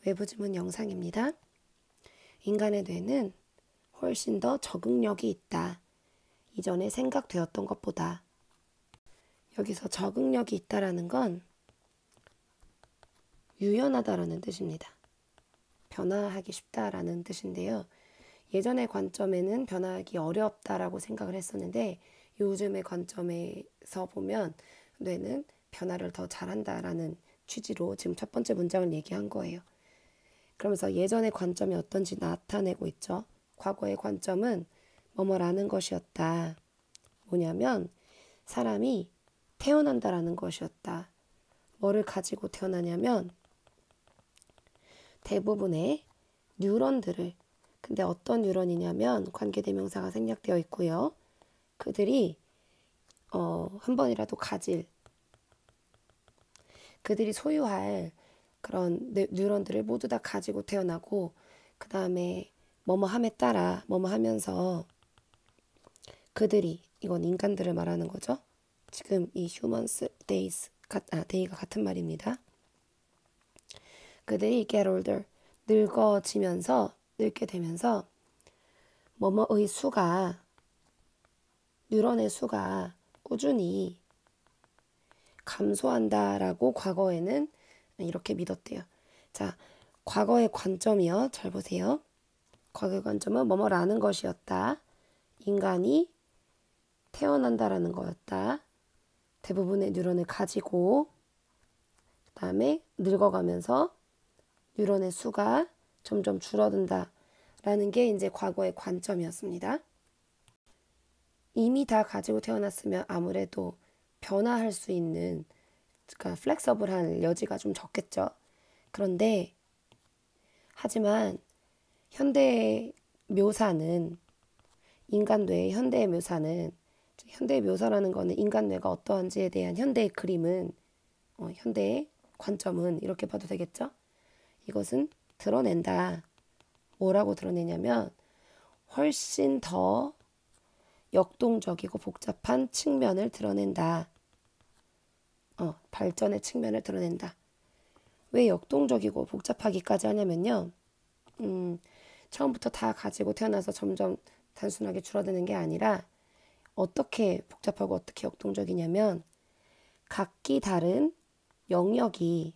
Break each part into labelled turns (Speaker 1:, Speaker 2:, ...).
Speaker 1: 외부 지문 영상입니다. 인간의 뇌는 훨씬 더 적응력이 있다. 이전에 생각되었던 것보다. 여기서 적응력이 있다라는 건 유연하다라는 뜻입니다. 변화하기 쉽다라는 뜻인데요. 예전의 관점에는 변화하기 어렵다라고 생각을 했었는데 요즘의 관점에서 보면 뇌는 변화를 더 잘한다라는 취지로 지금 첫 번째 문장을 얘기한 거예요. 그러면서 예전의 관점이 어떤지 나타내고 있죠. 과거의 관점은 뭐뭐라는 것이었다. 뭐냐면 사람이 태어난다라는 것이었다. 뭐를 가지고 태어나냐면 대부분의 뉴런들을, 근데 어떤 뉴런이냐면 관계대명사가 생략되어 있고요. 그들이 한 번이라도 그들이 소유할 그런 뉴런들을 모두 다 가지고 태어나고 그 다음에 뭐뭐함에 따라 뭐뭐 하면서 그들이, 이건 인간들을 말하는 거죠. 지금 이 humans, day가 같은 말입니다. 그들이 get older, 늙게 되면서 뭐뭐의 수가, 뉴런의 수가 꾸준히 감소한다라고 과거에는 이렇게 믿었대요. 자, 과거의 관점이요. 잘 보세요. 과거의 관점은 뭐뭐라는 것이었다. 인간이 태어난다라는 거였다. 대부분의 뉴런을 가지고 그 다음에 늙어가면서 뉴런의 수가 점점 줄어든다라는 게 이제 과거의 관점이었습니다. 이미 다 가지고 태어났으면 아무래도 변화할 수 있는, 그러니까 플렉서블한 여지가 좀 적겠죠. 그런데 하지만 현대의 묘사는, 인간 뇌의 현대의 묘사는, 현대의 묘사라는 거는 인간 뇌가 어떠한지에 대한 현대의 그림은, 현대의 관점은 이렇게 봐도 되겠죠. 이것은 드러낸다. 뭐라고 드러내냐면 훨씬 더 역동적이고 복잡한 측면을 드러낸다. 발전의 측면을 드러낸다. 왜 역동적이고 복잡하기까지 하냐면요. 처음부터 다 가지고 태어나서 점점 단순하게 줄어드는 게 아니라 어떻게 복잡하고 어떻게 역동적이냐면 각기 다른 영역이,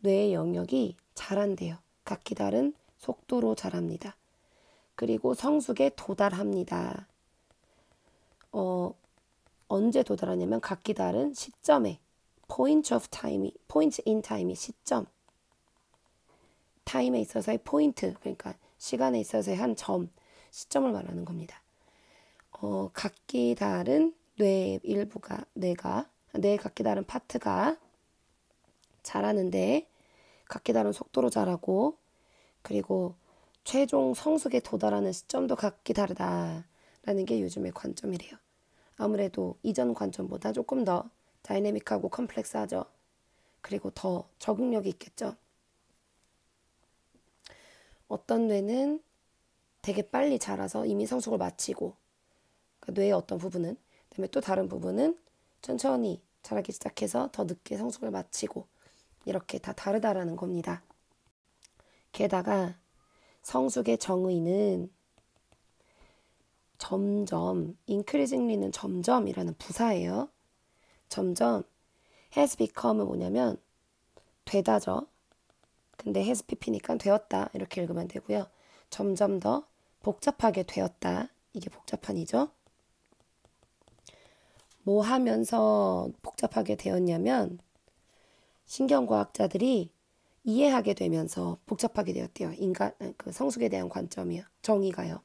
Speaker 1: 뇌의 영역이 자란대요. 각기 다른 속도로 자랍니다. 그리고 성숙에 도달합니다. 언제 도달하냐면 각기 다른 시점에, point in time이 시점, 타임에 있어서의 포인트, 그러니까 시간에 있어서의 한 점, 시점을 말하는 겁니다. 각기 다른 뇌의 뇌의 각기 다른 파트가 자라는데 각기 다른 속도로 자라고, 그리고 최종 성숙에 도달하는 시점도 각기 다르다라는 게 요즘의 관점이래요. 아무래도 이전 관점보다 조금 더 다이내믹하고 컴플렉스하죠. 그리고 더 적응력이 있겠죠. 어떤 뇌는 되게 빨리 자라서 이미 성숙을 마치고, 그러니까 뇌의 어떤 부분은, 그다음에 또 다른 부분은 천천히 자라기 시작해서 더 늦게 성숙을 마치고, 이렇게 다 다르다라는 겁니다. 게다가 성숙의 정의는 점점, increasingly는 점점이라는 부사예요. 점점, has become은 뭐냐면 되다죠. 근데 has pp니까 되었다 이렇게 읽으면 되고요. 점점 더 복잡하게 되었다. 이게 복잡한이죠. 뭐 하면서 복잡하게 되었냐면 신경과학자들이 이해하게 되면서 복잡하게 되었대요. 그 성숙에 대한 관점이요. 정의가요.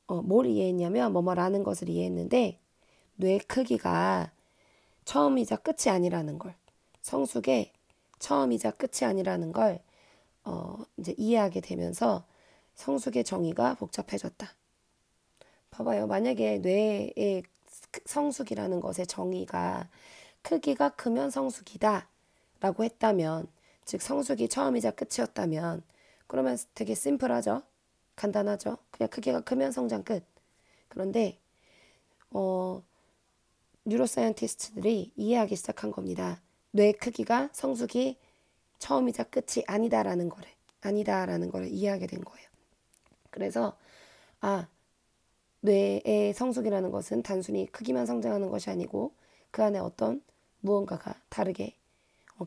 Speaker 1: 뭘 이해했냐면 뭐뭐라는 것을 이해했는데 뇌 크기가 처음이자 끝이 아니라는 걸, 성숙의 처음이자 끝이 아니라는 걸 이제 이해하게 되면서 성숙의 정의가 복잡해졌다. 봐봐요. 만약에 뇌의 성숙이라는 것의 정의가 크기가 크면 성숙이다 라고 했다면, 즉 성숙이 처음이자 끝이었다면 그러면 되게 심플하죠. 간단하죠. 그냥 크기가 크면 성장 끝. 그런데 뉴로사이언티스트들이 이해하기 시작한 겁니다. 뇌 크기가 성숙이 처음이자 끝이 아니다라는 거를 이해하게 된 거예요. 그래서 뇌의 성숙이라는 것은 단순히 크기만 성장하는 것이 아니고 그 안에 어떤 무언가가 다르게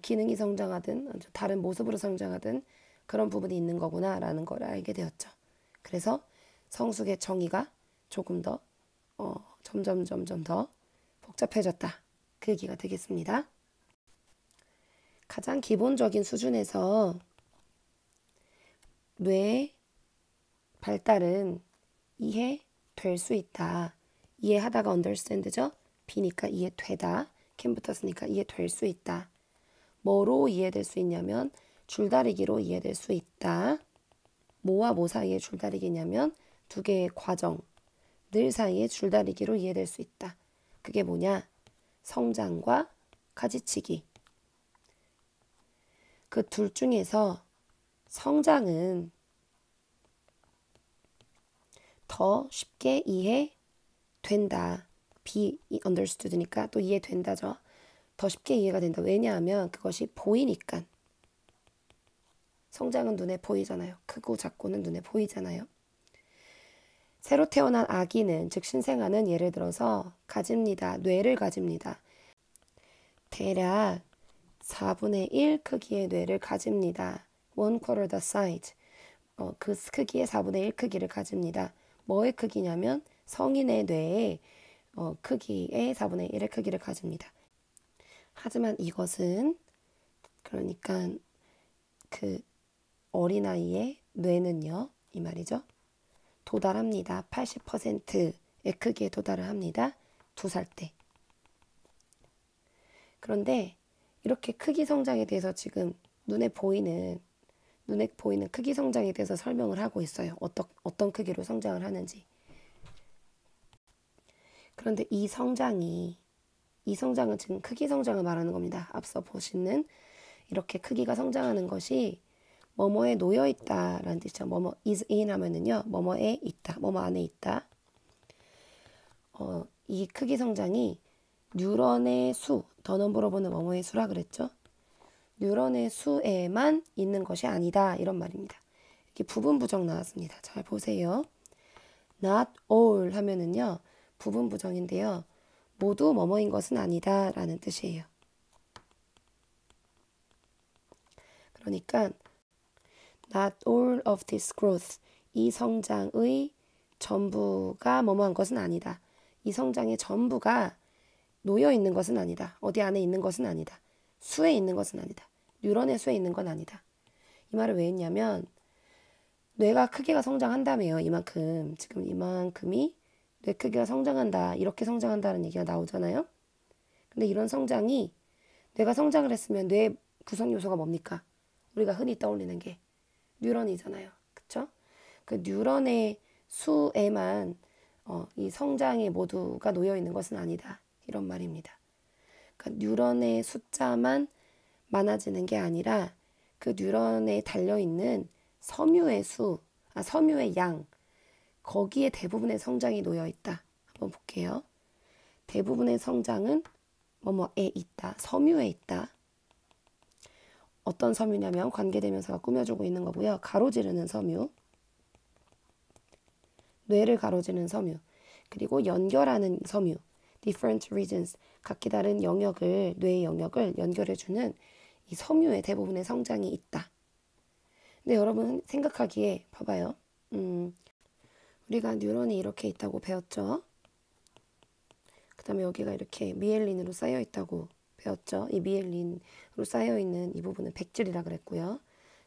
Speaker 1: 기능이 성장하든 다른 모습으로 성장하든 그런 부분이 있는 거구나라는 걸 알게 되었죠. 그래서 성숙의 정의가 조금 더 점점 더 복잡해졌다. 그 얘기가 되겠습니다. 가장 기본적인 수준에서 뇌의 발달은 이해될 수 있다. 이해하다가 understand죠. B니까 이해되다. can 붙었으니까 이해될 수 있다. 뭐로 이해될 수 있냐면 줄다리기로 이해될 수 있다. 뭐와 뭐 사이에 줄다리기냐면 두 개의 과정, 늘 사이에 줄다리기로 이해될 수 있다. 그게 뭐냐? 성장과 가지치기. 그 둘 중에서 성장은 더 쉽게 이해된다. be understood니까 또 이해된다죠. 더 쉽게 이해가 된다. 왜냐하면 그것이 보이니까. 성장은 눈에 보이잖아요. 크고 작고는 눈에 보이잖아요. 새로 태어난 아기는, 즉 신생아는 예를 들어서 가집니다. 뇌를 가집니다. 대략 4분의 1 크기의 뇌를 가집니다. 1/4 the size. 그 크기의 4분의 1 크기를 가집니다. 뭐의 크기냐면 성인의 뇌의 크기의 4분의 1의 크기를 가집니다. 하지만 이것은 그러니까 그 어린아이의 뇌는요, 이 말이죠. 도달합니다. 80%의 크기에 도달을 합니다. 2살 때. 그런데 이렇게 크기 성장에 대해서 지금 눈에 보이는 크기 성장에 대해서 설명을 하고 있어요. 어떤 크기로 성장을 하는지. 그런데 이 성장은 지금 크기 성장을 말하는 겁니다. 앞서 보시는 이렇게 크기가 성장하는 것이 뭐뭐에 놓여 있다라는 뜻이죠. 뭐뭐 is in 하면은요, 뭐뭐에 있다, 뭐뭐 안에 있다. 이 크기 성장이 뉴런의 수, 더 넘버로보는 뭐뭐의 수라 그랬죠. 뉴런의 수에만 있는 것이 아니다, 이런 말입니다. 이렇게 부분 부정 나왔습니다. 잘 보세요. Not all 하면은요, 부분 부정인데요. 모두 뭐뭐인 것은 아니다 라는 뜻이에요. 그러니까 Not all of this growth. 이 성장의 전부가 뭐뭐한 것은 아니다. 이 성장의 전부가 놓여 있는 것은 아니다. 어디 안에 있는 것은 아니다. 수에 있는 것은 아니다. 뉴런의 수에 있는 건 아니다. 이 말을 왜 했냐면 뇌가 크기가 성장한다며요. 이만큼. 지금 이만큼이 뇌 크기가 성장한다. 이렇게 성장한다는 얘기가 나오잖아요. 근데 이런 성장이 뇌가 성장을 했으면 뇌 구성 요소가 뭡니까? 우리가 흔히 떠올리는 게 뉴런이잖아요. 그쵸? 그 뉴런의 수에만 이 성장의 모두가 놓여 있는 것은 아니다. 이런 말입니다. 그러니까 뉴런의 숫자만 많아지는 게 아니라 그 뉴런에 달려있는 섬유의 섬유의 양, 거기에 대부분의 성장이 놓여 있다. 한번 볼게요. 대부분의 성장은 뭐뭐에 있다. 섬유에 있다. 어떤 섬유냐면 관계대명사가 꾸며주고 있는 거고요. 가로지르는 섬유, 뇌를 가로지르는 섬유, 그리고 연결하는 섬유, different regions, 각기 다른 영역을, 뇌의 영역을 연결해주는 이 섬유의 대부분의 성장이 있다. 근데 여러분 생각하기에 봐봐요. 우리가 뉴런이 이렇게 있다고 배웠죠. 그 다음에 여기가 이렇게 미엘린으로 쌓여 있다고 배웠죠. 이 미엘린으로 쌓여있는 이 부분은 백질이라 그랬고요.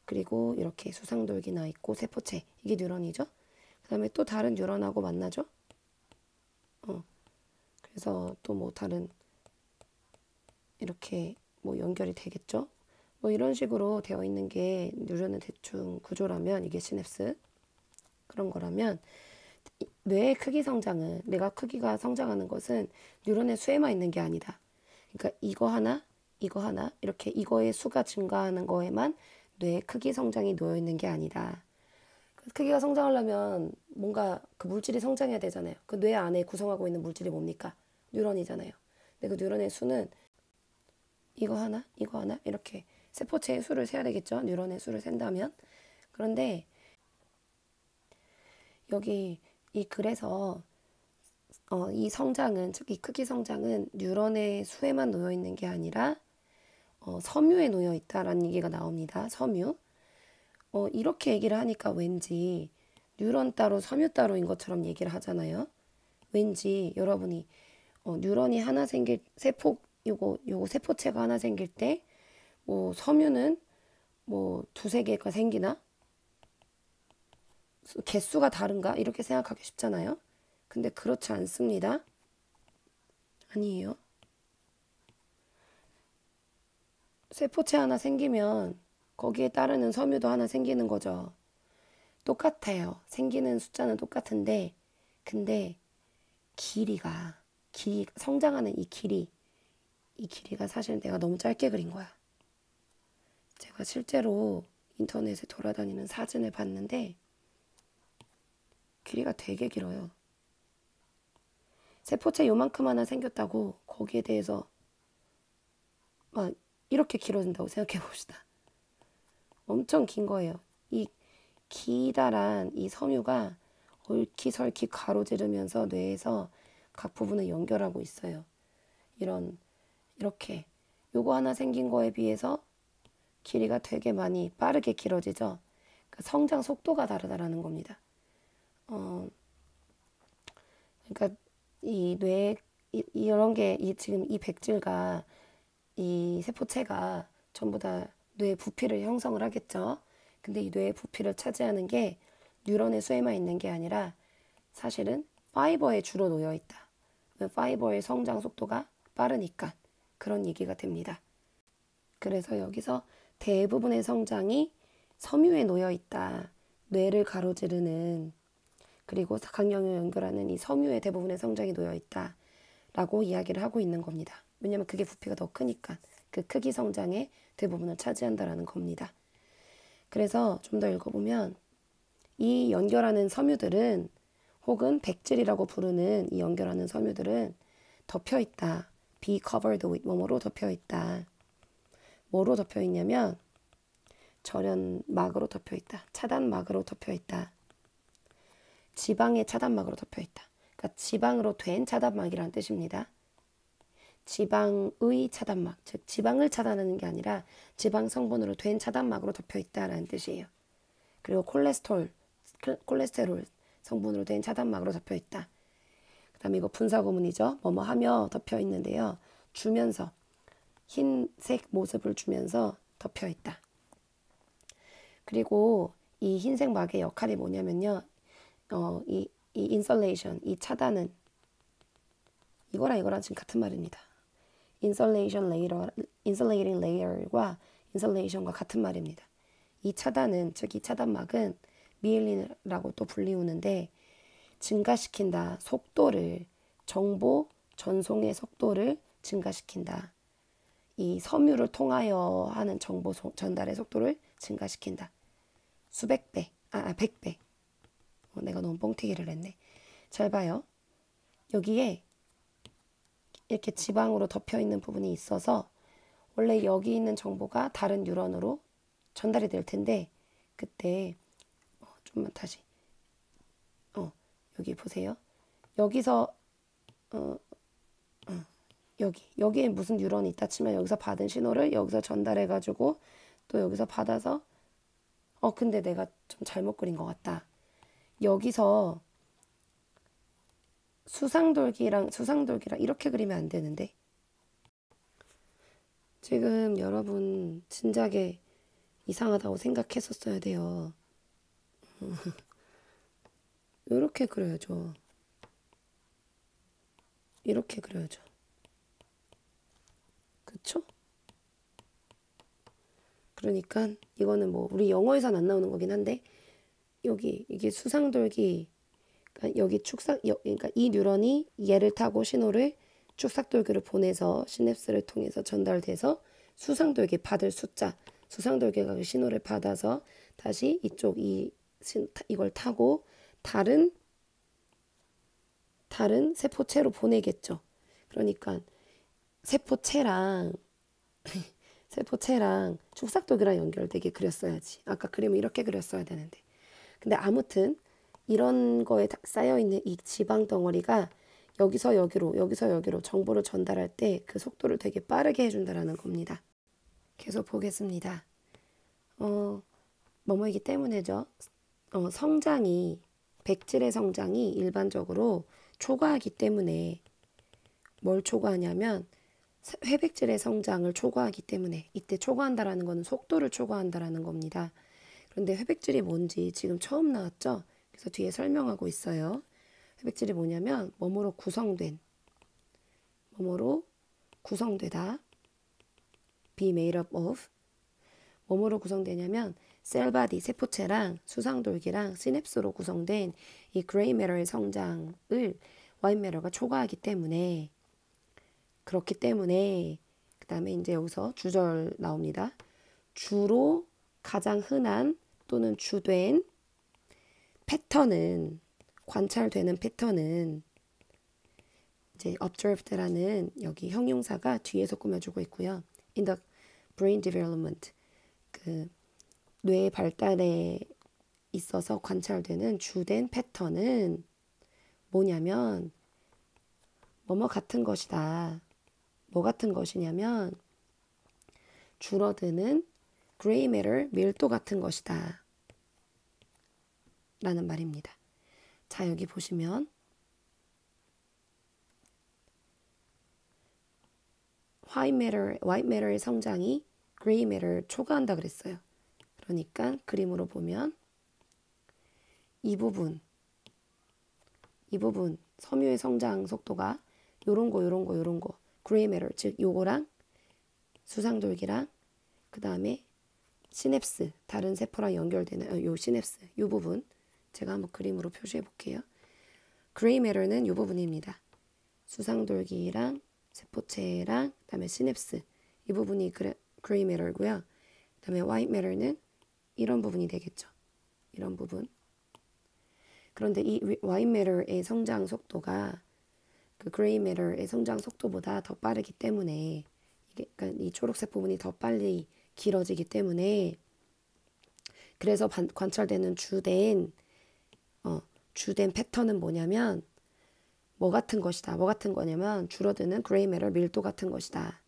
Speaker 1: 그리고 이렇게 수상돌기 나 있고 세포체, 이게 뉴런이죠. 그 다음에 또 다른 뉴런하고 만나죠. 그래서 또 뭐 다른 이렇게 뭐 연결이 되겠죠. 뭐 이런 식으로 되어 있는 게 뉴런의 대충 구조라면, 이게 시냅스 그런 거라면, 뇌의 크기 성장은, 뇌가 크기가 성장하는 것은 뉴런의 수에만 있는 게 아니다. 그러니까 이거 하나 이렇게 이거의 수가 증가하는 거에만 뇌의 크기 성장이 놓여 있는 게 아니다. 크기가 성장하려면 뭔가 그 물질이 성장해야 되잖아요. 그 뇌 안에 구성하고 있는 물질이 뭡니까? 뉴런이잖아요. 근데 그 뉴런의 수는 이거 하나, 이거 하나 이렇게 세포체의 수를 세야 되겠죠. 뉴런의 수를 센다면. 그런데 여기 이 글에서 이 성장은, 즉 이 크기 성장은 뉴런의 수에만 놓여 있는 게 아니라 섬유에 놓여 있다라는 얘기가 나옵니다. 섬유. 이렇게 얘기를 하니까 왠지 뉴런 따로 섬유 따로인 것처럼 얘기를 하잖아요. 왠지 여러분이 뉴런이 하나 생길 요거 세포체가 하나 생길 때 뭐 섬유는 뭐 두세 개가 생기나? 개수가 다른가? 이렇게 생각하기 쉽잖아요. 근데 그렇지 않습니다. 아니에요. 세포체 하나 생기면 거기에 따르는 섬유도 하나 생기는 거죠. 똑같아요. 생기는 숫자는 똑같은데, 근데 성장하는 이 길이가 사실 내가 너무 짧게 그린 거야. 제가 실제로 인터넷에 돌아다니는 사진을 봤는데, 길이가 되게 길어요. 세포체 요만큼 하나 생겼다고 거기에 대해서 막 이렇게 길어진다고 생각해 봅시다. 엄청 긴 거예요. 이 기다란 이 섬유가 얽히설키 가로지르면서 뇌에서 각 부분을 연결하고 있어요. 이렇게 요거 하나 생긴 거에 비해서 길이가 되게 많이 빠르게 길어지죠. 그러니까 성장 속도가 다르다라는 겁니다. 그러니까 이런 게 지금 이 백질과 이 세포체가 전부 다 뇌 부피를 형성을 하겠죠. 근데 이 뇌의 부피를 차지하는 게 뉴런의 수에만 있는 게 아니라 사실은 파이버에 주로 놓여 있다. 파이버의 성장 속도가 빠르니까 그런 얘기가 됩니다. 그래서 여기서 대부분의 성장이 섬유에 놓여 있다. 뇌를 가로지르는, 그리고 각각영역을 연결하는 이 섬유의 대부분의 성장이 놓여 있다 라고 이야기를 하고 있는 겁니다. 왜냐면 그게 부피가 더 크니까 그 크기 성장의 대부분을 차지한다라는 겁니다. 그래서 좀 더 읽어보면 이 연결하는 섬유들은, 혹은 백질이라고 부르는 이 연결하는 섬유들은 덮여 있다. be covered with 뭐뭐로 덮여 있다. 뭐로 덮여 있냐면 절연막으로 덮여 있다. 차단막으로 덮여 있다. 지방의 차단막으로 덮여 있다. 그러니까 지방으로 된 차단막이라는 뜻입니다. 지방의 차단막, 즉 지방을 차단하는 게 아니라 지방 성분으로 된 차단막으로 덮여 있다라는 뜻이에요. 그리고 콜레스테롤 성분으로 된 차단막으로 덮여 있다. 그 다음에 이거 분사구문이죠. 뭐뭐 하며 덮여 있는데요. 주면서, 흰색 모습을 주면서 덮여 있다. 그리고 이 흰색 막의 역할이 뭐냐면요. 이 인설레이션, 이 차단은 이거랑 지금 같은 말입니다. 인설레이팅 레이어과 인설레이션과 같은 말입니다. 이 차단은, 즉 이 차단막은 미엘린이라고 또 불리우는데 증가시킨다. 속도를, 정보 전송의 속도를 증가시킨다. 이 섬유를 통하여 하는 정보 전달의 속도를 증가시킨다. 수백 배, 100배. 내가 너무 뻥튀기를 했네. 잘 봐요. 여기에 이렇게 지방으로 덮여 있는 부분이 있어서 원래 여기 있는 정보가 다른 뉴런으로 전달이 될 텐데, 그때 좀만 다시 여기 보세요. 여기서 여기에 무슨 뉴런이 있다 치면 여기서 받은 신호를 여기서 전달해 가지고 또 여기서 받아서 근데 내가 좀 잘못 그린 것 같다. 여기서 수상돌기랑 이렇게 그리면 안 되는데, 지금 여러분 진작에 이상하다고 생각했었어야 돼요. 이렇게 그려야죠. 이렇게 그려야죠. 그쵸? 그러니까 이거는 뭐 우리 영어에선 안 나오는 거긴 한데, 이게 수상돌기, 그러니까 여기 그러니까 이 뉴런이 얘를 타고 신호를 축삭돌기를 보내서 시냅스를 통해서 전달돼서 수상돌기 받을 숫자, 수상돌기가 그 신호를 받아서 다시 이걸 타고 다른 세포체로 보내겠죠. 그러니까 세포체랑 세포체랑 축삭독이랑 연결되게 그렸어야지. 아까 그림을 이렇게 그렸어야 되는데. 근데 아무튼 이런 거에 쌓여있는 이 지방 덩어리가 여기서 여기로, 여기서 여기로 정보를 전달할 때 그 속도를 되게 빠르게 해준다라는 겁니다. 계속 보겠습니다. 뭐뭐이기 때문에죠. 성장이, 백질의 성장이 일반적으로 초과하기 때문에 뭘 초과하냐면 회백질의 성장을 초과하기 때문에 이때 초과한다라는 것은 속도를 초과한다라는 겁니다. 그런데 회백질이 뭔지 지금 처음 나왔죠? 그래서 뒤에 설명하고 있어요. 회백질이 뭐냐면 뭐뭐로 구성되다. be made up of. 뭐뭐로 구성되냐면 셀바디, 세포체랑 수상돌기랑 시냅스로 구성된 이 그레이 매터의 성장을 화이트 매터가 초과하기 때문에 그렇기 때문에 그 다음에 이제 여기서 주절 나옵니다. 주로 가장 흔한 또는 주된 패턴은 관찰되는 패턴은 이제 observed라는 여기 형용사가 뒤에서 꾸며주고 있고요. In the brain development 그 뇌 발달에 있어서 관찰되는 주된 패턴은 뭐냐면 뭐뭐 같은 것이다. 뭐 같은 것이냐면 줄어드는 gray matter 밀도 같은 것이다. 라는 말입니다. 자, 여기 보시면 white matter의 성장이 gray matter를 초과한다 그랬어요. 그러니까 그림으로 보면 이 부분 섬유의 성장 속도가 요런 거 gray matter 즉 요거랑 수상돌기랑 그 다음에 시냅스 다른 세포랑 연결되는 요 시냅스 요 부분 제가 한번 그림으로 표시해 볼게요. gray matter는 요 부분입니다. 수상돌기랑 세포체랑 그다음에 시냅스 이 부분이 gray matter고요. 그다음에 white matter는 이런 부분이 되겠죠. 이런 부분. 그런데 이 white matter의 성장 속도가 그 gray matter의 성장 속도보다 더 빠르기 때문에 이게 그러니까 이 초록색 부분이 더 빨리 길어지기 때문에 그래서 관찰되는 주된 패턴은 뭐냐면 뭐 같은 것이다. 뭐 같은 거냐면 줄어드는 gray matter 밀도 같은 것이다.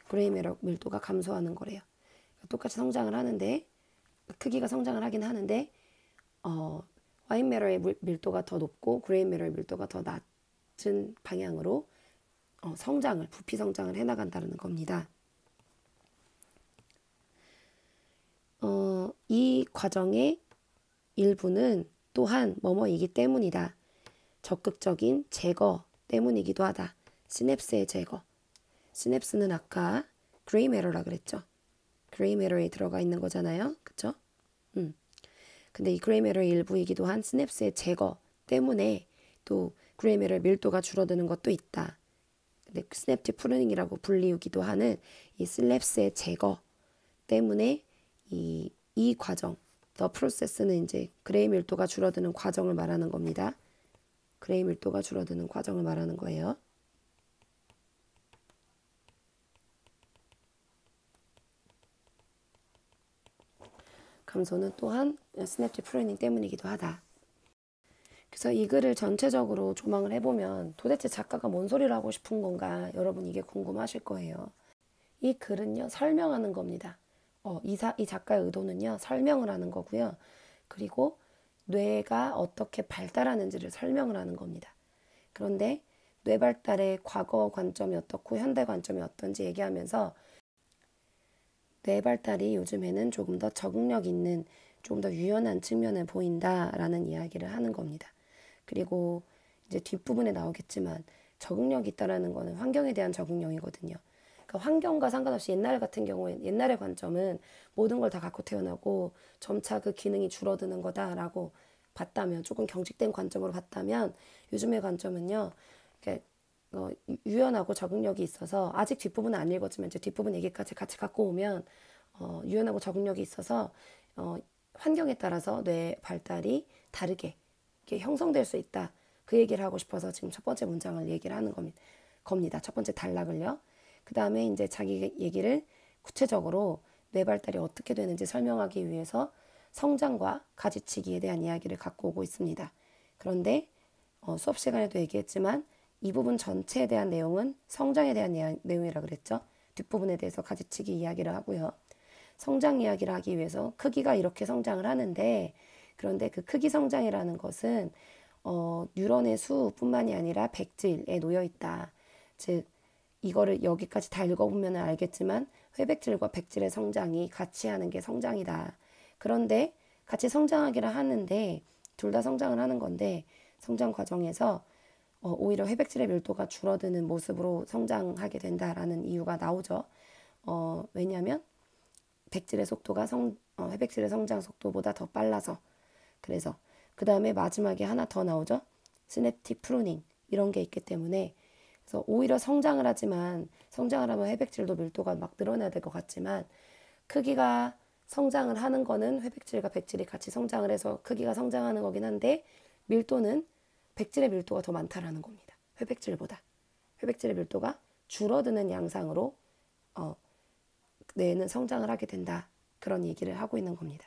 Speaker 1: gray matter 밀도가 감소하는 거래요. 똑같이 성장을 하는데 크기가 성장을 하긴 하는데 화이트 매터의 밀도가 더 높고 그레이 매터의 밀도가 더 낮은 방향으로 부피 성장을 해나간다는 겁니다. 이 과정의 일부는 또한 뭐뭐이기 때문이다. 적극적인 제거 때문이기도 하다. 시냅스의 제거. 시냅스는 아까 그레이 매터라 그랬죠. 그레이 매터에 들어가 있는 거잖아요. 그쵸? 근데 이 그레이 매터의 일부이기도 한 시냅스의 제거 때문에 또 그레이 매터의 밀도가 줄어드는 것도 있다. 근데 시냅틱 프루닝이라고 불리우기도 하는 이 시냅스의 제거 때문에 이 과정, 더 프로세스는 이제 그레이 밀도가 줄어드는 과정을 말하는 겁니다. 그레이 밀도가 줄어드는 과정을 말하는 거예요. 감소는 또한 시냅틱 프루닝 때문이기도 하다. 그래서 이 글을 전체적으로 조망을 해보면 도대체 작가가 뭔 소리를 하고 싶은 건가 여러분 이게 궁금하실 거예요. 이 글은요 설명하는 겁니다. 이 작가의 의도는요 설명을 하는 거고요. 그리고 뇌가 어떻게 발달하는지를 설명을 하는 겁니다. 그런데 뇌 발달의 과거 관점이 어떻고 현대 관점이 어떤지 얘기하면서 뇌 발달이 요즘에는 조금 더 적응력 있는 조금 더 유연한 측면을 보인다라는 이야기를 하는 겁니다. 그리고 이제 뒷부분에 나오겠지만 적응력이 있다라는 거는 환경에 대한 적응력이거든요. 그러니까 환경과 상관없이 옛날 같은 경우에 옛날의 관점은 모든 걸 다 갖고 태어나고 점차 그 기능이 줄어드는 거다라고 봤다면 조금 경직된 관점으로 봤다면 요즘의 관점은요. 이렇게 유연하고 적응력이 있어서 아직 뒷부분은 안 읽었지만 이제 뒷부분 얘기까지 같이 갖고 오면 유연하고 적응력이 있어서 환경에 따라서 뇌 발달이 다르게 이렇게 형성될 수 있다. 그 얘기를 하고 싶어서 지금 첫 번째 문장을 얘기를 하는 겁니다. 첫 번째 단락을요. 그 다음에 이제 자기 얘기를 구체적으로 뇌 발달이 어떻게 되는지 설명하기 위해서 성장과 가지치기에 대한 이야기를 갖고 오고 있습니다. 그런데 수업 시간에도 얘기했지만 이 부분 전체에 대한 내용은 성장에 대한 내용이라 그랬죠. 뒷부분에 대해서 가지치기 이야기를 하고요. 성장 이야기를 하기 위해서 크기가 이렇게 성장을 하는데, 그런데 그 크기 성장이라는 것은 뉴런의 수뿐만이 아니라 백질에 놓여 있다. 즉 이거를 여기까지 다 읽어보면 알겠지만 회백질과 백질의 성장이 같이 하는 게 성장이다. 그런데 같이 성장하기를 하는데 둘 다 성장을 하는 건데 성장 과정에서 오히려 회백질의 밀도가 줄어드는 모습으로 성장하게 된다라는 이유가 나오죠. 왜냐하면 백질의 속도가 회백질의 성장 속도보다 더 빨라서. 그래서 그 다음에 마지막에 하나 더 나오죠. 시냅틱 프루닝 이런 게 있기 때문에, 그래서 오히려 성장을 하지만 성장을 하면 회백질도 밀도가 막 늘어나야 될 것 같지만 크기가 성장을 하는 거는 회백질과 백질이 같이 성장을 해서 크기가 성장하는 거긴 한데 밀도는 백질의 밀도가 더 많다라는 겁니다. 회백질보다. 회백질의 밀도가 줄어드는 양상으로 뇌는 성장을 하게 된다. 그런 얘기를 하고 있는 겁니다.